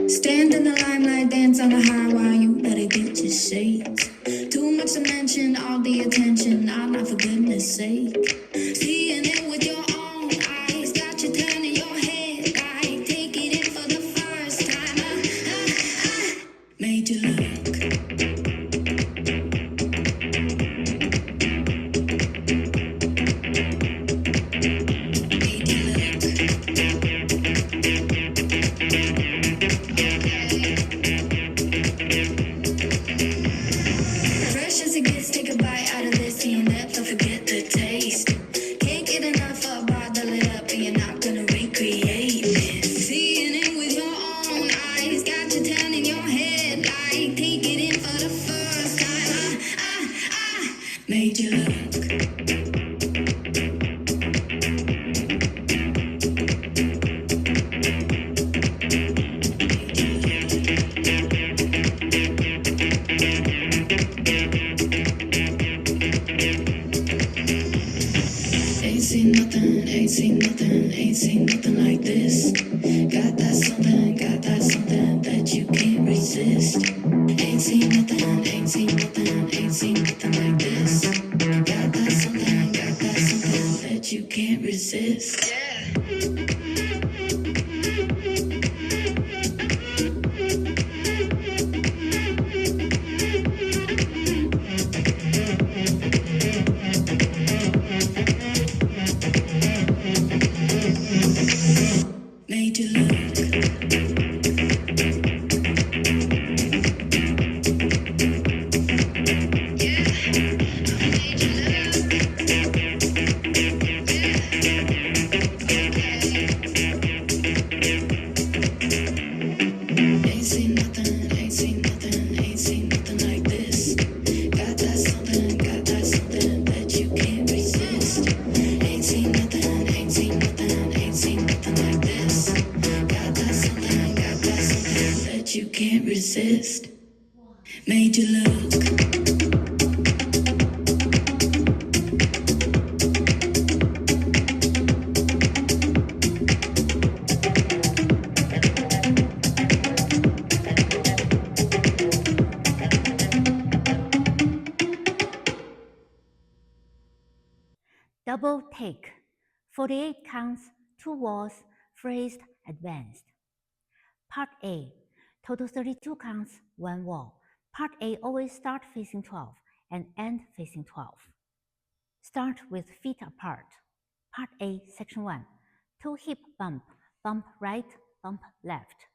Stand in the limelight, dance on the high while you better get your shades. Too much to mention, all the attention, not for goodness sake. Seeing it with your own eyes, got you turning your head right. Take it in for the first time. I made you look. Made you look. Ain't seen nothing, ain't seen nothing, ain't seen nothing like this. Got that something that you can't resist. Ain't seen nothing, ain't seen nothing, ain't seen nothing like this. Got that something that you can't resist. Yeah. Made you look. You can't resist. Made you look. Double take. 48 counts, 2 walls, phrased, advanced. Part A. Total 32 counts, 1 wall. Part A always start facing 12 and end facing 12. Start with feet apart. Part A, Section 1. 2 hip bump, bump right, bump left.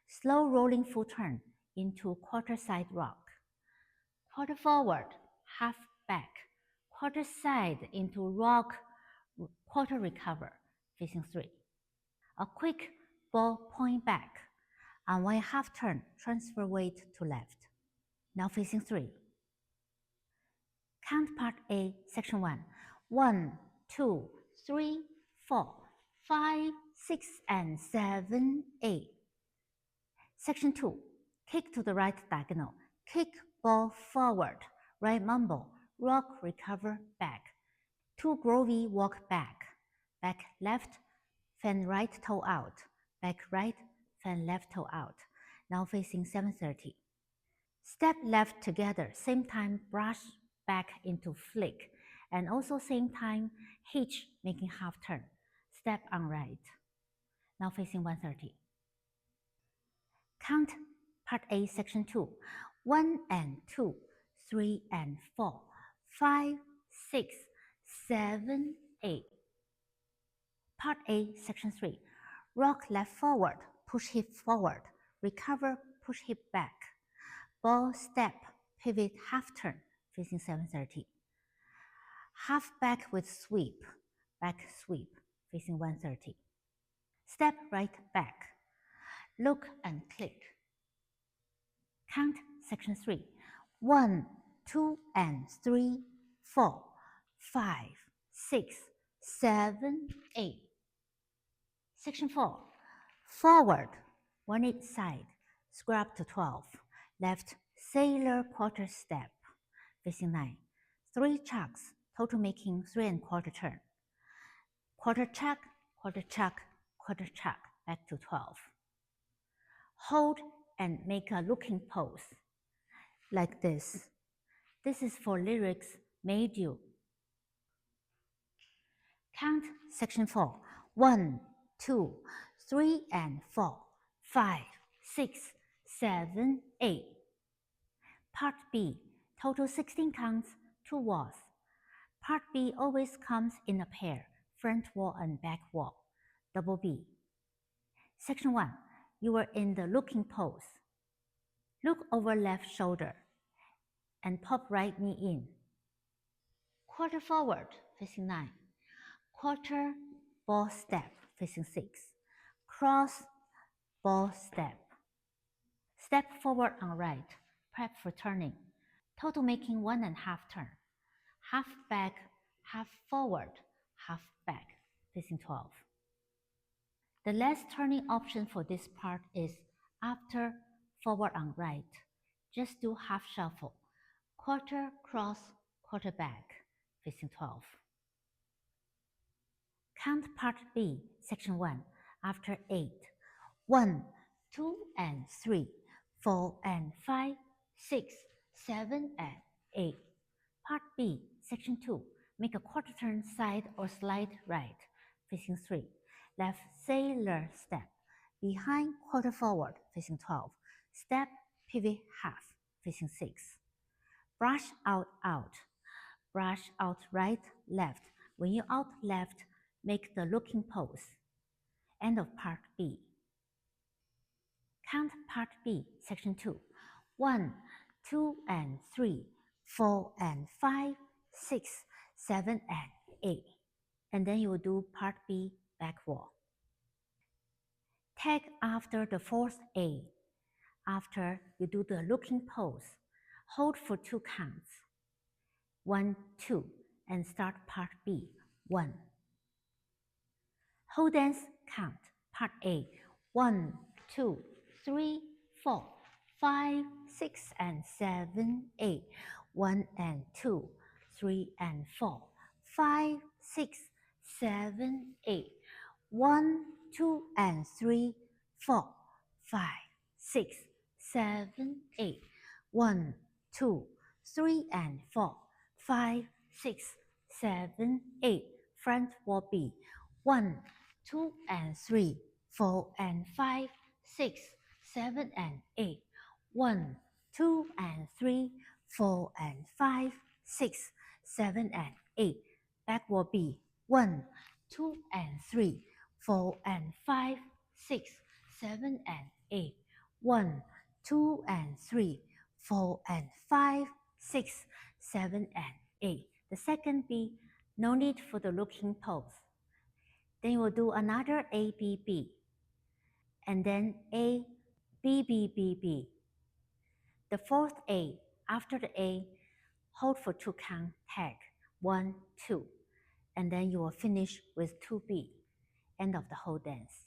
Slow rolling full turn into quarter side rock. Quarter forward, half back. Quarter side into rock, quarter recover, facing 3. A quick ball point back. On 1 half turn, transfer weight to left. Now facing 3. Count Part A, Section 1. 1, 2, 3, 4, 5, 6, and 7, 8. Section 2. Kick to the right diagonal. Kick ball forward. Right mumble. Rock, recover, back. 2 groovy walk back. Back left, fan right toe out. Back right, fan left toe out. Now facing 7:30. Step left together, same time brush back into flick, and also same time hitch making half turn. Step on right. Now facing 1:30. Count Part A, Section 2. 1 and 2, 3 and 4, 5, 6, 7, 8. Part A, Section 3. Rock left forward, push hip forward, recover, push hip back. Ball step, pivot half turn, facing 7:30. Half back with sweep, back sweep, facing 1:30. Step right back. Look and click. Count Section 3. 1, 2, and 3, 4, 5, 6, 7, 8. Section 4. Forward, 1 each side, scrub to 12. Left sailor quarter step, facing 9. 3 chucks, total making 3¼ turn. Quarter check, quarter check, quarter check, back to 12. Hold and make a looking pose, like this. This is for lyrics made you. Count section 4. 1, 2, 3, and 4, 5, 6, 7, 8. Part B, total 16 counts, 2 walls. Part B always comes in a pair, front wall and back wall, double B. Section 1, you are in the looking pose. Look over left shoulder and pop right knee in. Quarter forward, facing 9. Quarter ball step, facing 6. Cross ball step. Step forward on right, prep for turning. Total making 1½ turn. Half back, half forward, half back, facing 12. The last turning option for this part is after forward on right. Just do half shuffle. Quarter cross, quarter back, facing 12. Count part B, section 1, after 8. 1, 2, and 3, 4, and 5, 6, 7, and 8. Part B, section 2, make a quarter turn side or slide right, facing 3. Left sailor step, behind quarter forward, facing 12. Step, pivot half, facing 6. Brush out, out. Brush out right, left. When you out left, make the looking pose. End of part B. Count part B, section 2. 1, 2, and 3, 4, and 5, 6, 7, and 8. And then you will do part B, back wall. Tag after the fourth A. After you do the looking pose, hold for 2 counts. 1, 2, and start part B, 1. Whole dance count, part A, 1, 2, 3, 4, 5, 6, and 7, 8. 1 and 2, 3 and 4, 5, 6, 7, 8. 1, 2, and 3, 4, 5, 6, 7, 8. 1, 2, 3, and 4, 5, 6, 7, 8. Front wall B. 1, 2, and 3, 4, and 5, 6, 7, and 8. 1, 2, and 3, 4, and 5, 6, 7, and 8. Back wall B. 1, 2, and 3, 4, and 5, 6, 7, and 8. 1, 2, and 3, 4, and 5, 6, 7, and 8. The second B, no need for the looking pose. Then you will do another A, B, B. And then A, B, B, B, B. The fourth A, after the A, hold for 2 count, tag, 1, 2. And then you will finish with 2B. End of the whole dance.